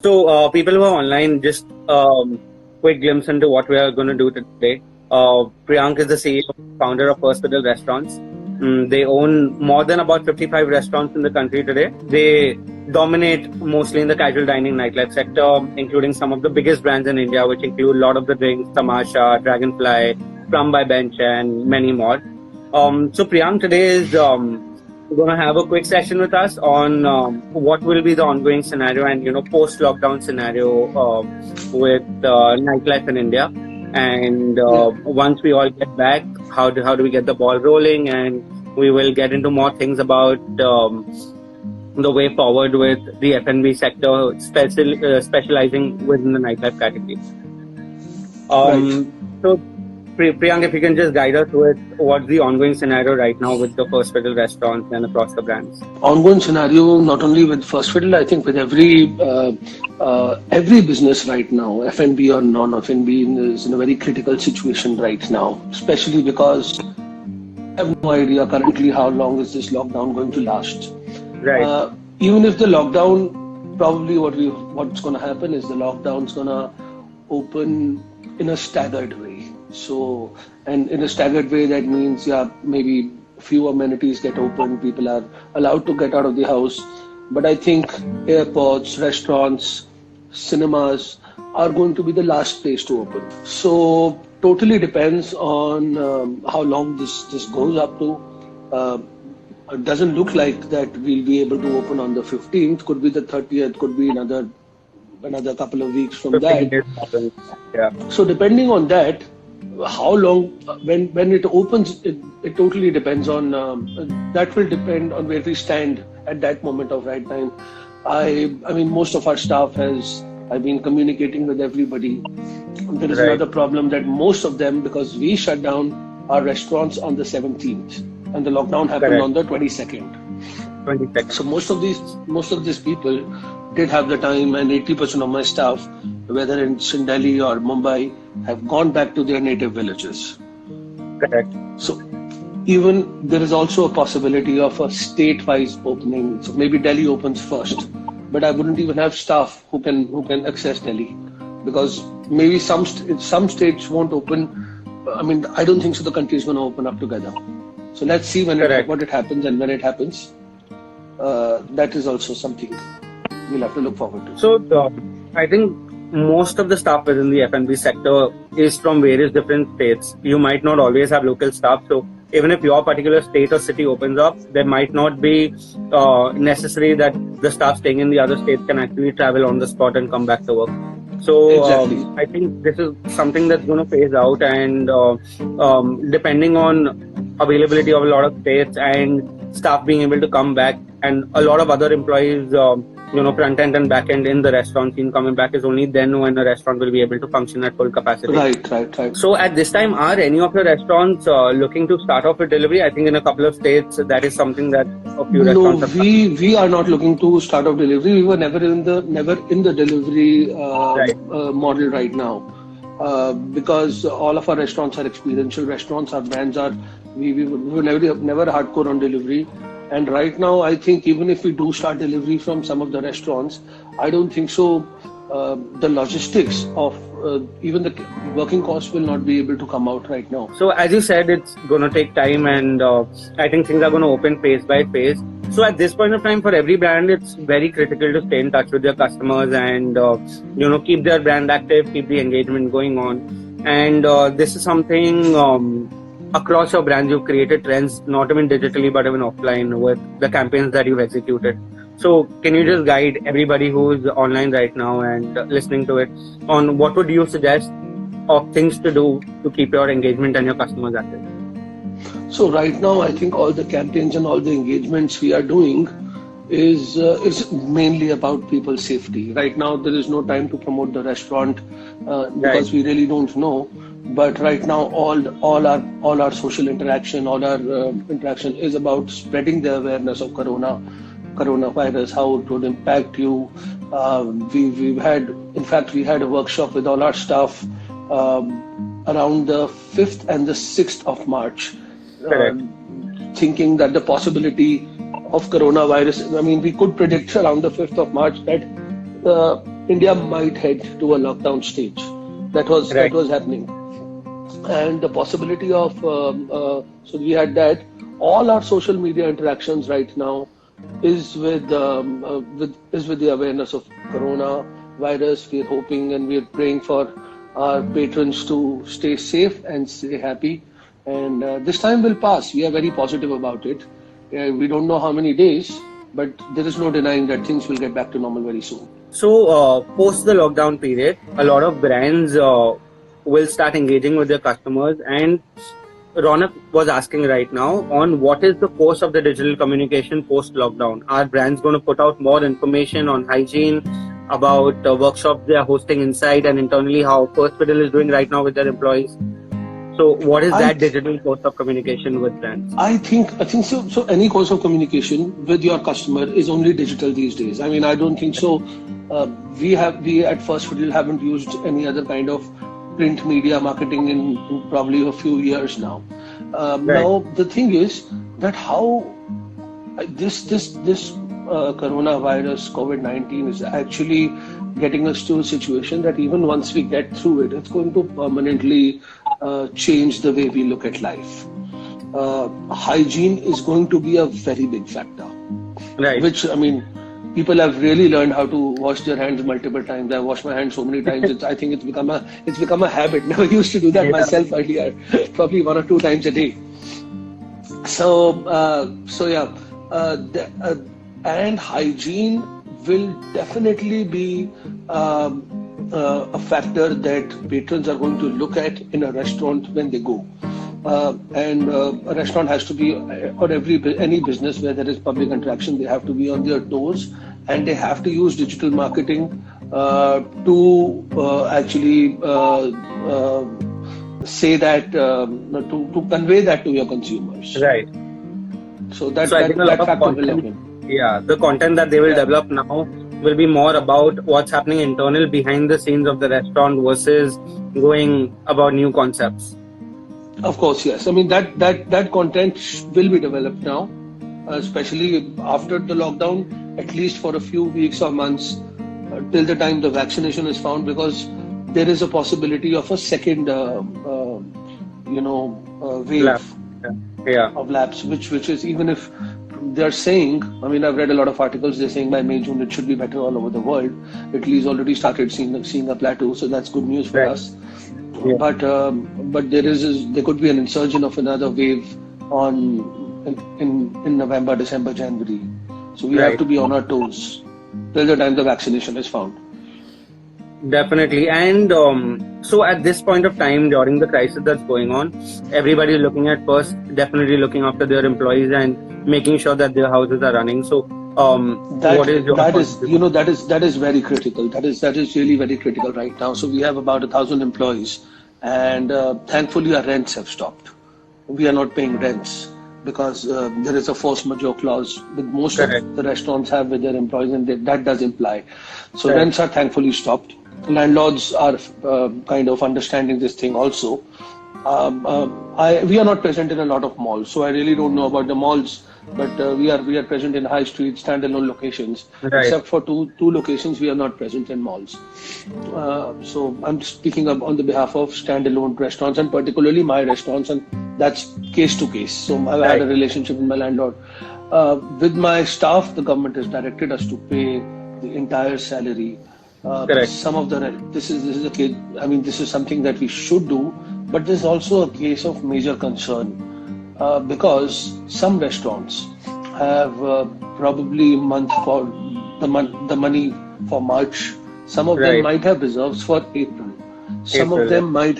So, people who are online, just quick glimpse into what we are going to do today. Priyank is the CEO, founder of Fiddle Restaurants. They own more than about 55 restaurants in the country today. They dominate mostly in the casual dining nightlife sector, including some of the biggest brands in India, which include a lot of the drinks, Tamasha, Dragonfly, Plum by Bench, and many more. So Priyank today is going to have a quick session with us on what will be the ongoing scenario and post lockdown scenario with nightlife in India. And once we all get back, how do we get the ball rolling? And we will get into more things about the way forward with the F&B sector, specializing within the nightlife category. So, Priyank, if you can just guide us with what's the ongoing scenario right now with the First Fiddle restaurants and across the brands. Ongoing scenario not only with First Fiddle, I think with every business right now, F&B or non-F&B, is in a very critical situation right now, especially because I have no idea currently how long is this lockdown going to last. Right. Even if the lockdown, probably what's going to happen is the lockdown's going to open in a staggered way. So, and in a staggered way, that means, maybe few amenities get open, people are allowed to get out of the house. But I think airports, restaurants, cinemas are going to be the last place to open. So, totally depends on how long this goes up to. It doesn't look like that we'll be able to open on the 15th, could be the 30th, could be another couple of weeks from that. Yeah. So depending on that, how long, when it opens, it totally depends on, that will depend on where we stand at that moment of right time. I mean, most of our staff I've been communicating with everybody. There is another problem that most of them, because we shut down our restaurants on the 17th and the lockdown happened on the 22nd. So most of these people did have the time, and 80% of my staff, whether it's in Delhi or Mumbai, have gone back to their native villages. Correct. So even there is also a possibility of a state-wise opening. So maybe Delhi opens first, but I wouldn't even have staff who can access Delhi, because maybe some states won't open. I mean, I don't think so. The country is going to open up together. So let's see what it happens, and when it happens, that is also something we'll have to look forward to. So I think most of the staff within the F&B sector is from various different states. You might not always have local staff. So even if your particular state or city opens up, there might not be necessary that the staff staying in the other states can actually travel on the spot and come back to work. So exactly. I think this is something that's going to phase out, and depending on availability of a lot of states and staff being able to come back, and a lot of other employees, front end and back end in the restaurant scene coming back, is only then when a restaurant will be able to function at full capacity. Right. So at this time, are any of the restaurants looking to start off with delivery? I think in a couple of states that is something that a few restaurants have. We are not looking to start off delivery. We were never in the delivery model right now, because all of our restaurants are experiential restaurants. Our brands are we were never hardcore on delivery. And right now, I think even if we do start delivery from some of the restaurants, I don't think so. The logistics of even the working costs will not be able to come out right now. So as you said, it's going to take time, and I think things are going to open phase by phase. So at this point of time, for every brand, it's very critical to stay in touch with their customers and keep their brand active, keep the engagement going on. And this is something across your brands you've created trends, not even digitally but even offline, with the campaigns that you've executed. So can you just guide everybody who's online right now and listening to it on what would you suggest of things to do to keep your engagement and your customers active? So right now, I think all the campaigns and all the engagements we are doing is mainly about people's safety. Right now, there is no time to promote the restaurant because we really don't know. But right now, all our social interaction, interaction is about spreading the awareness of coronavirus, how it would impact you. We had a workshop with all our staff around the 5th and the 6th of March, thinking that the possibility of coronavirus. I mean, we could predict around the 5th of March that India might head to a lockdown stage. That Right. was happening, and the possibility of so we had that. All our social media interactions right now is with the awareness of corona virus. We're hoping and we're praying for our patrons to stay safe and stay happy. And this time will pass. We are very positive about it. We don't know how many days, but there is no denying that things will get back to normal very soon. So, post the lockdown period, a lot of brands will start engaging with their customers. And Ronak was asking right now on what is the course of the digital communication post lockdown. Are brands going to put out more information on hygiene, about workshops they are hosting inside and internally, how First Fiddle is doing right now with their employees? So, what is I that digital course of communication with brands? I think so. So any course of communication with your customer is only digital these days. I mean, I don't think so. We at First Fiddle haven't used any other kind of print media marketing in probably a few years now. Right. Now the thing is that how this coronavirus COVID-19 is actually getting us to a situation that even once we get through it, it's going to permanently change the way we look at life. Hygiene is going to be a very big factor, Right. which I mean, people have really learned how to wash their hands multiple times. I've washed my hands so many times. I think it's become a habit. Never used to do that Yeah. myself earlier, probably 1 or 2 times a day. So yeah, and hygiene will definitely be a factor that patrons are going to look at in a restaurant when they go. And a restaurant has to be, or any business where there is public interaction, they have to be on their toes, and they have to use digital marketing to actually say that to convey that to your consumers. Right. So that So I think a lot that of factor will content, happen. yeah, the content that they will Yeah. develop now will be more about what's happening internal behind the scenes of the restaurant versus going about new concepts. Of course, yes. I mean that content will be developed now, especially after the lockdown, at least for a few weeks or months, till the time the vaccination is found, because there is a possibility of a second, Lab. wave Yeah. of labs, which is, even if they're saying, I mean, I've read a lot of articles. They're saying by May, June it should be better all over the world. Italy's already started seeing a plateau, so that's good news for Right. us. Yeah. But there could be an insurgence of another wave in November, December, January. So we have Right. to be on our toes till the time the vaccination is found. Definitely. And so at this point of time during the crisis that's going on, everybody is looking at first, definitely looking after their employees and making sure that their houses are running. So what is your That point is, of view? that is very critical. That is really very critical right now. So we have about 1,000 employees, and thankfully our rents have stopped. We are not paying rents because there is a force majeure clause with most Correct. of the restaurants have with their employees, and that does imply. So Right. rents are thankfully stopped. Landlords are kind of understanding this thing also. We are not present in a lot of malls, so I really don't know about the malls. But we are present in high street standalone locations. Right. Except for two locations, we are not present in malls. So I'm speaking on the behalf of standalone restaurants, and particularly my restaurants, and that's case to case. So I've had a Right. relationship with my landlord. With my staff, the government has directed us to pay the entire salary. Correct. Some of the this is a case. I mean, this is something that we should do, but there's also a case of major concern because some restaurants have probably month for the money for March. Some of them Right. might have reserves for April. Some April, of them might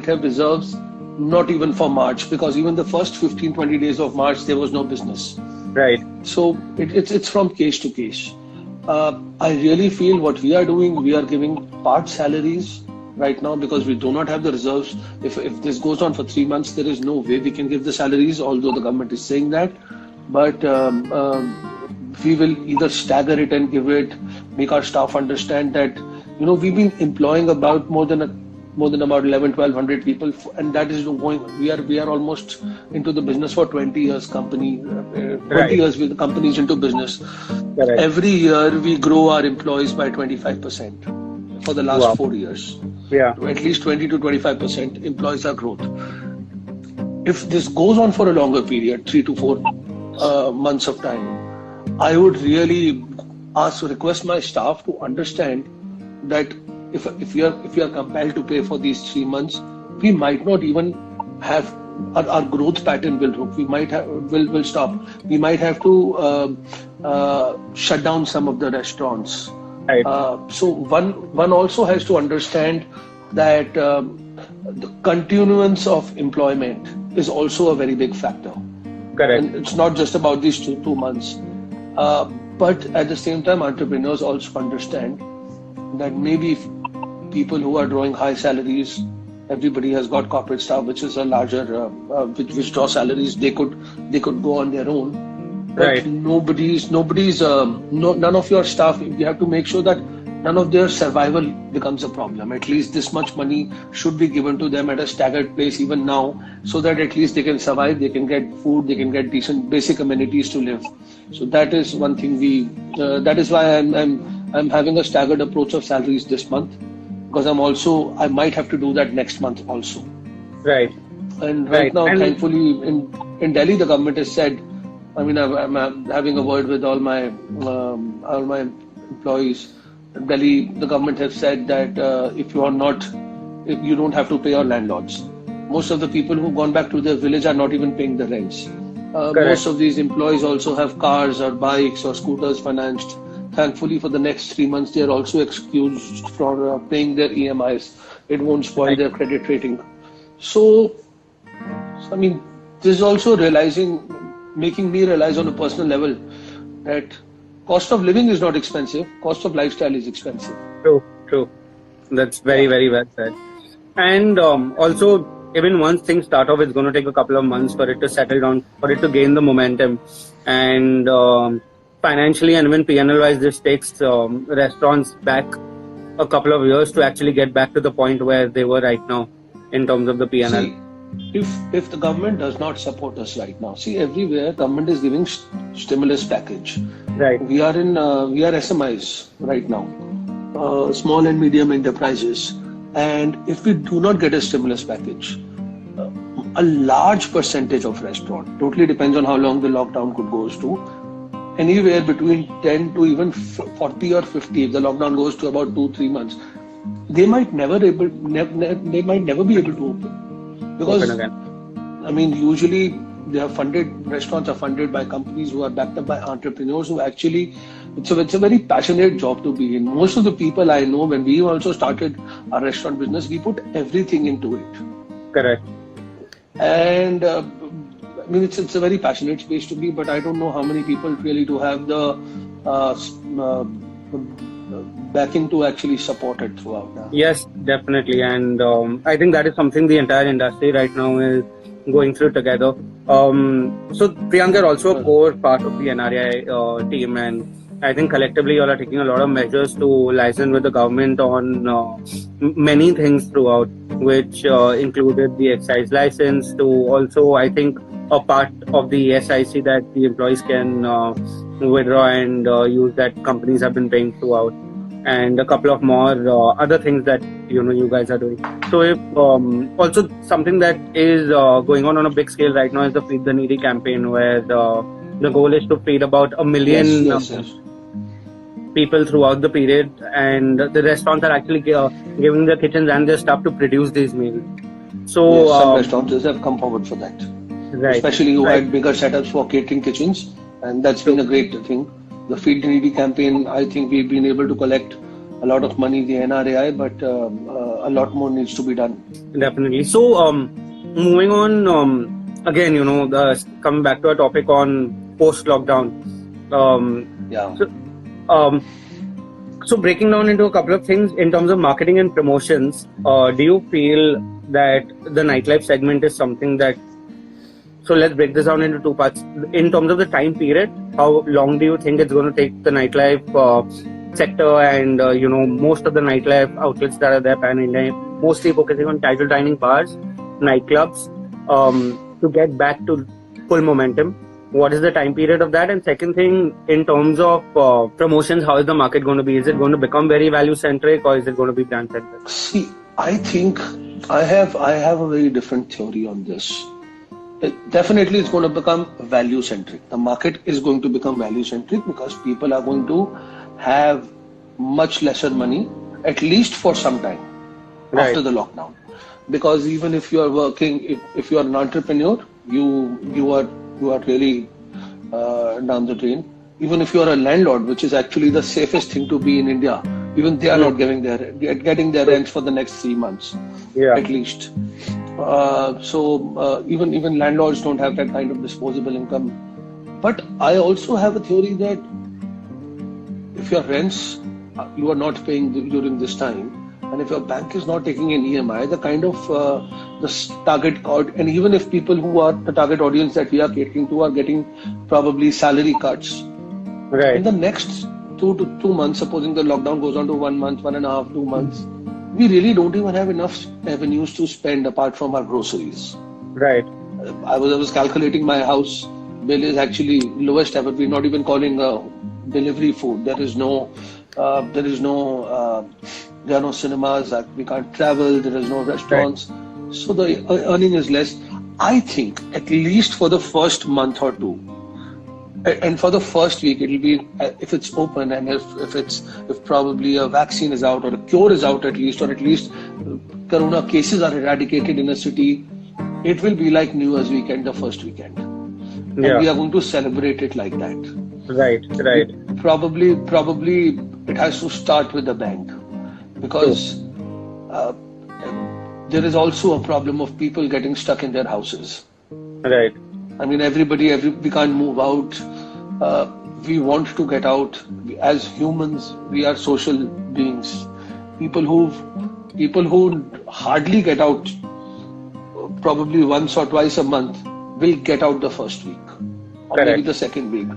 have reserves not even for March, because even the first 15-20 days of March there was no business. Right. So it's from case to case. I really feel what we are doing, we are giving part salaries right now because we do not have the reserves. If this goes on for 3 months, there is no way we can give the salaries, although the government is saying that. But we will either stagger it and give it, make our staff understand that, we've been employing about more than more than about 11-1200 people, and that is going. We are almost into the business for 20 years. 20 years with the companies into business. Correct. Every year we grow our employees by 25% for the last 4 years. Yeah. At least 20 to 25% employees are growth. If this goes on for a longer period, 3 to 4 months of time, I would really request my staff to understand that if you are compelled to pay for these 3 months, we might not even have our growth pattern will stop. We might have to shut down some of the restaurants. Right. So one also has to understand that the continuance of employment is also a very big factor. Correct. And it's not just about these 2 months. But at the same time, entrepreneurs also understand that maybe people who are drawing high salaries, everybody has got corporate staff, which is a larger, which draw salaries. They could go on their own. But Right. none of your staff. You have to make sure that none of their survival becomes a problem. At least this much money should be given to them at a staggered pace even now, so that at least they can survive, they can get food, they can get decent basic amenities to live. So that is one thing that is why I'm having a staggered approach of salaries this month, because I might have to do that next month also. Right. And right now, thankfully, in Delhi, the government has said, I'm having a word with all my employees. In Delhi, the government has said that if you don't have to pay your landlords. Most of the people who've gone back to their village are not even paying the rents. Most of these employees also have cars or bikes or scooters financed. Thankfully, for the next 3 months, they are also excused for paying their EMIs. It won't spoil their credit rating. So, I mean, this is also making me realize on a personal level that cost of living is not expensive. Cost of lifestyle is expensive. True. That's very, very well said. And also, even once things start off, it's going to take a couple of months for it to settle down, for it to gain the momentum. And financially and even P&L wise, this takes restaurants back a couple of years to actually get back to the point where they were right now in terms of the P&L. See, if the government does not support us right now, see, everywhere government is giving stimulus package. Right. We are SMIs right now, small and medium enterprises, and if we do not get a stimulus package, a large percentage of restaurant, totally depends on how long the lockdown goes to, anywhere between 10 to even 40 or 50, if the lockdown goes to about 2-3 months, they might never be able to open. Because, I mean, usually restaurants are funded by companies who are backed up by entrepreneurs who actually, it's a very passionate job to be in. Most of the people I know, when we also started our restaurant business, we put everything into it. Correct. And I mean, it's a very passionate space to be, but I don't know how many people really do have the backing to actually support it throughout now. Yes, definitely. And I think that is something the entire industry right now is going through together. So Priyank, you're also a core part of the NRI team, and I think collectively you all are taking a lot of measures to liaison with the government on many things throughout, which included the excise license to also, I think, a part of the SIC that the employees can withdraw and use that companies have been paying throughout, and a couple of more other things that you guys are doing. So if also something that is going on a big scale right now is the Feed the Needy campaign, where the goal is to feed about 1 million people throughout the period, and the restaurants are actually giving their kitchens and their staff to produce these meals. So some restaurants have come forward for that, especially who had bigger setups for catering kitchens, and that's been a great thing. The Feed the Needy campaign, I think we've been able to collect a lot of money, the NRAI, but a lot more needs to be done. Definitely. So moving on, again, coming back to our topic on post-lockdown. So breaking down into a couple of things in terms of marketing and promotions, do you feel that the nightlife segment is something that, so let's break this down into 2 parts. In terms of the time period, how long do you think it's going to take the nightlife sector, and most of the nightlife outlets that are there pan India, mostly focusing on casual dining bars, nightclubs, to get back to full momentum. What is the time period of that? And second thing, in terms of promotions, how is the market going to be? Is it going to become very value centric, or is it going to be brand centric? See, I think I have a very different theory on this. Definitely, it's going to become value centric. The market is going to become value centric because people are going to have much lesser money, at least for some time after the lockdown. Because even if you are working, if you are an entrepreneur, you are really down the drain. Even if you are a landlord, which is actually the safest thing to be in India, even they are not getting their rents for the next 3 months, at least. So even landlords don't have that kind of disposable income. But I also have a theory that if your rents you are not paying during this time, and if your bank is not taking an EMI, the kind of the target and even if people who are the target audience that we are catering to are getting probably salary cuts, in the next 2 months, supposing the lockdown goes on to 1 month, 1.5, 2 months, we really don't even have enough avenues to spend apart from our groceries. I was calculating my house bill is actually lowest ever. We're not even calling delivery food. There are no cinemas. We can't travel. There is no restaurants. So the earning is less. I think at least for the first month or two, and for the first week, it will be if it's open and if probably a vaccine is out or a cure is out at least, or at least corona cases are eradicated in a city, it will be like New Year's weekend, the first weekend, and we are going to celebrate it like that. Probably it has to start with the bank, because there is also a problem of people getting stuck in their houses. I mean, we can't move out. We want to get out. As humans, we are social beings. People who hardly get out, probably once or twice a month, will get out the first week or maybe the second week.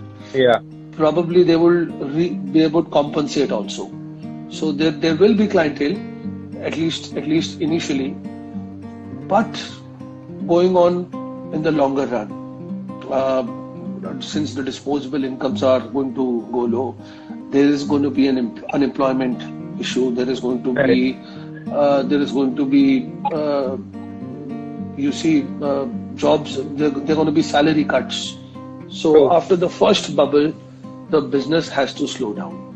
Probably they will be able to compensate also. So there will be clientele, at least initially, but going on in the longer run. Since the disposable incomes are going to go low, there is going to be an unemployment issue. There is going to be jobs. There are going to be salary cuts. So after the first bubble, the business has to slow down.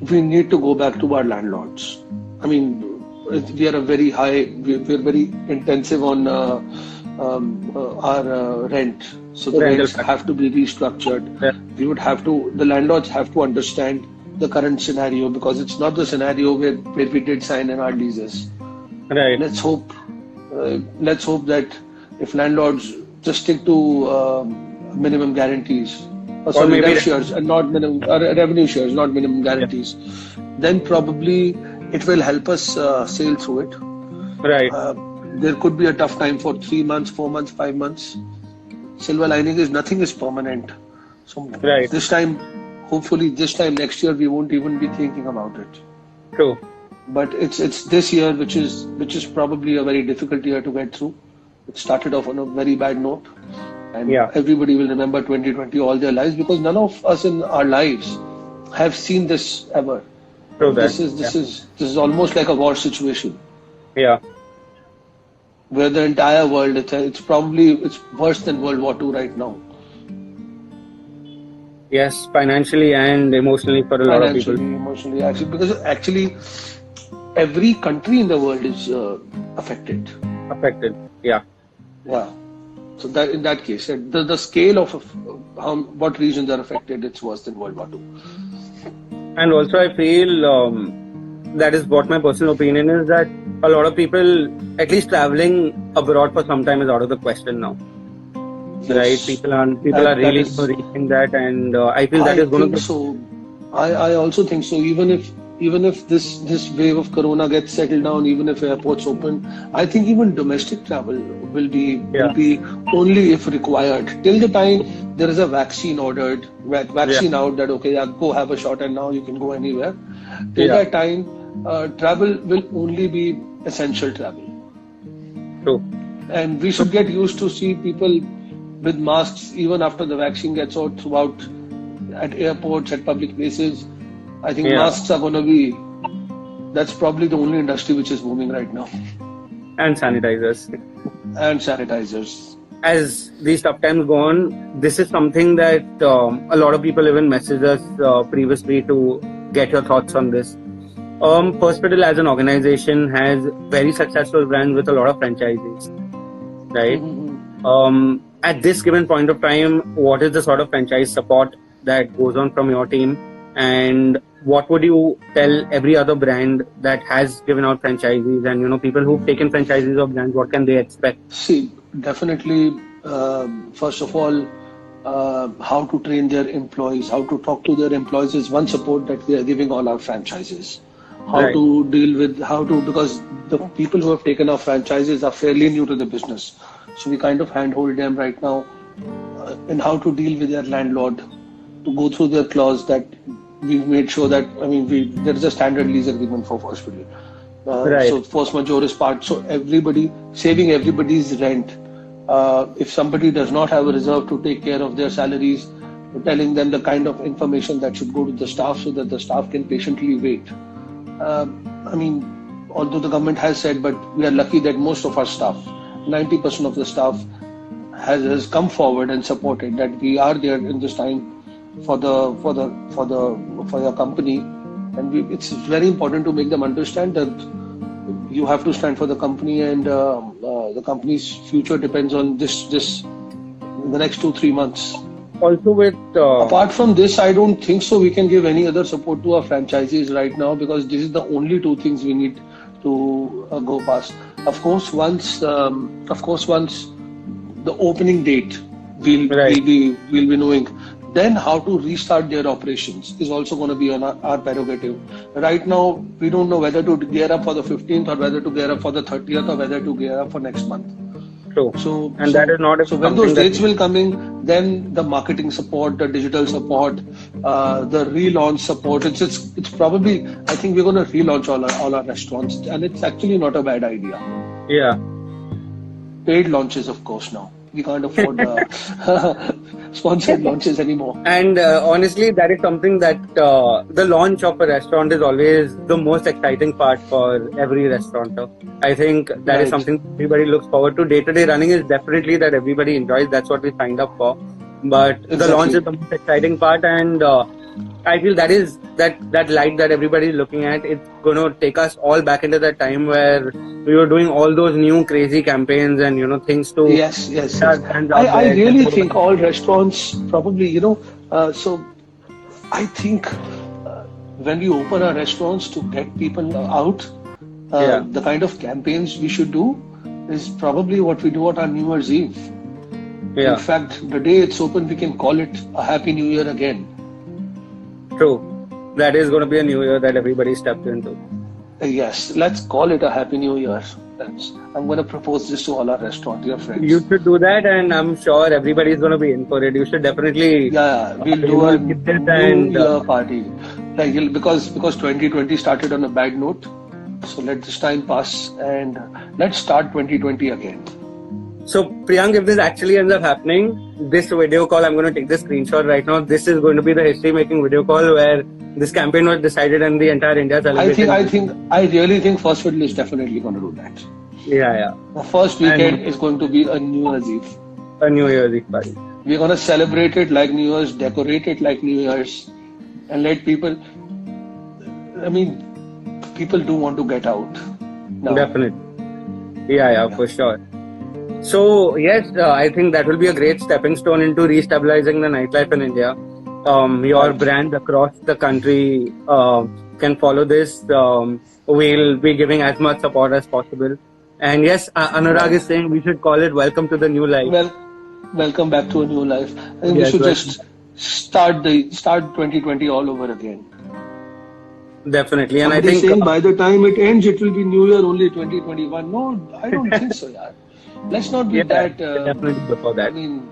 We need to go back to our landlords. I mean, we are very intensive on our rent. So the rents have to be restructured. The landlords have to understand the current scenario, because it's not the scenario where we did sign in our leases. Let's hope that if landlords just stick to minimum guarantees, revenue shares, not minimum guarantees, then probably it will help us sail through it. There could be a tough time for 3 months, 4 months, 5 months. Silver lining is nothing is permanent. So this time, hopefully this time next year, we won't even be thinking about it. But it's this year which is probably a very difficult year to get through. It started off on a very bad note, and everybody will remember 2020 all their lives, because none of us in our lives have seen this ever. This is almost like a war situation. Where the entire world, it's worse than World War II right now. Yes, financially and emotionally for a lot of people. Emotionally, because every country in the world is affected. So that in that case, the scale of what regions are affected, it's worse than World War II. And also, I feel that is what my personal opinion is, that a lot of people, at least traveling abroad for some time, is out of the question now. People are really reaching that, and I feel that is going to. So, I also think so. Even if even if this wave of corona gets settled down, even if airports open, I think even domestic travel will be Yeah. only if required. Till the time there is a vaccine ordered, Yeah. vaccine out that okay, yeah, go have a shot and now you can go anywhere. Till Yeah. that time, travel will only be essential travel. True. And we should get used to see people with masks even after the vaccine gets out throughout at airports, at public places. I think Yeah. masks are going to be, that's probably the only industry which is booming right now. And sanitizers. And sanitizers. As these tough times go on, this is something that a lot of people even messaged us previously to get your thoughts on this. Perspedal as an organization has very successful brands with a lot of franchises, right? At this given point of time, what is the sort of franchise support that goes on from your team, and what would you tell every other brand that has given out franchises, and people who've taken franchises of brands, what can they expect? See, definitely, first of all, how to train their employees, how to talk to their employees is one support that we are giving all our franchises. How Right. to deal with, because the people who have taken our franchises are fairly new to the business. So we kind of handhold them right now in how to deal with their landlord, to go through their clause that we've made sure that, there is a standard lease agreement for hospital. Right. So force majeure is part. So saving everybody's rent. If somebody does not have a reserve to take care of their salaries, telling them the kind of information that should go to the staff so that the staff can patiently wait. Although the government has said, but we are lucky that most of our staff, 90% of the staff has come forward and supported that we are there in this time for your company, and it's very important to make them understand that you have to stand for the company, and the company's future depends on this in the next 2-3 months. Also with Apart from this, I don't think so we can give any other support to our franchisees right now, because this is the only two things we need to go past. Of course, once the opening date we'll be knowing, then how to restart their operations is also going to be on our prerogative. Right now, we don't know whether to gear up for the 15th or whether to gear up for the 30th or whether to gear up for next month. true. That is not so when those dates will come in, then the marketing support, the digital support, the relaunch support. It's probably, I think we're going to relaunch all our restaurants, and it's actually not a bad idea. Yeah. Paid launches, of course. Now we can't afford sponsored launches anymore. And honestly, that is something that the launch of a restaurant is always the most exciting part for every restaurateur. I think that is something everybody looks forward to. Day-to-day running is definitely that everybody enjoys. That's what we signed up for. But the launch is the most exciting part, and I feel that is that light that everybody is looking at. It's going to take us all back into that time where we were doing all those new crazy campaigns and things to. Yes. I really think all restaurants probably so I think when we open our restaurants to get people out, the kind of campaigns we should do is probably what we do at our New Year's Eve. In fact, the day it's open, we can call it a Happy New Year again. True. That is going to be a new year that everybody steps into. Yes, let's call it a Happy New Year. I'm going to propose this to all our restaurant, dear friends. You should do that, and I'm sure everybody is going to be in for it. You should definitely. Yeah, we'll do a New Year party. Because 2020 started on a bad note. So let this time pass and let's start 2020 again. So Priyank, if this actually ends up happening, this video call, I'm going to take this screenshot right now. This is going to be the history-making video call where this campaign was decided and the entire India celebrated. I really think First Fiddle is definitely going to do that. Yeah. The first weekend is going to be a New Year's Eve. A New Year's Eve party. We're going to celebrate it like New Year's, decorate it like New Year's, and let people. People do want to get out now. Definitely. Yeah, for sure. So yes, I think that will be a great stepping stone into restabilizing the nightlife in India. Your brands across the country can follow this. We'll be giving as much support as possible. And yes, Anurag is saying we should call it Welcome to the New Life. Well, welcome back to a new life. I think we should just start 2020 all over again. Definitely. And I Somebody think, saying by the time it ends, it will be New Year only 2021. No, I don't think so, yeah. Let's not be yeah, that. definitely before I that. mean,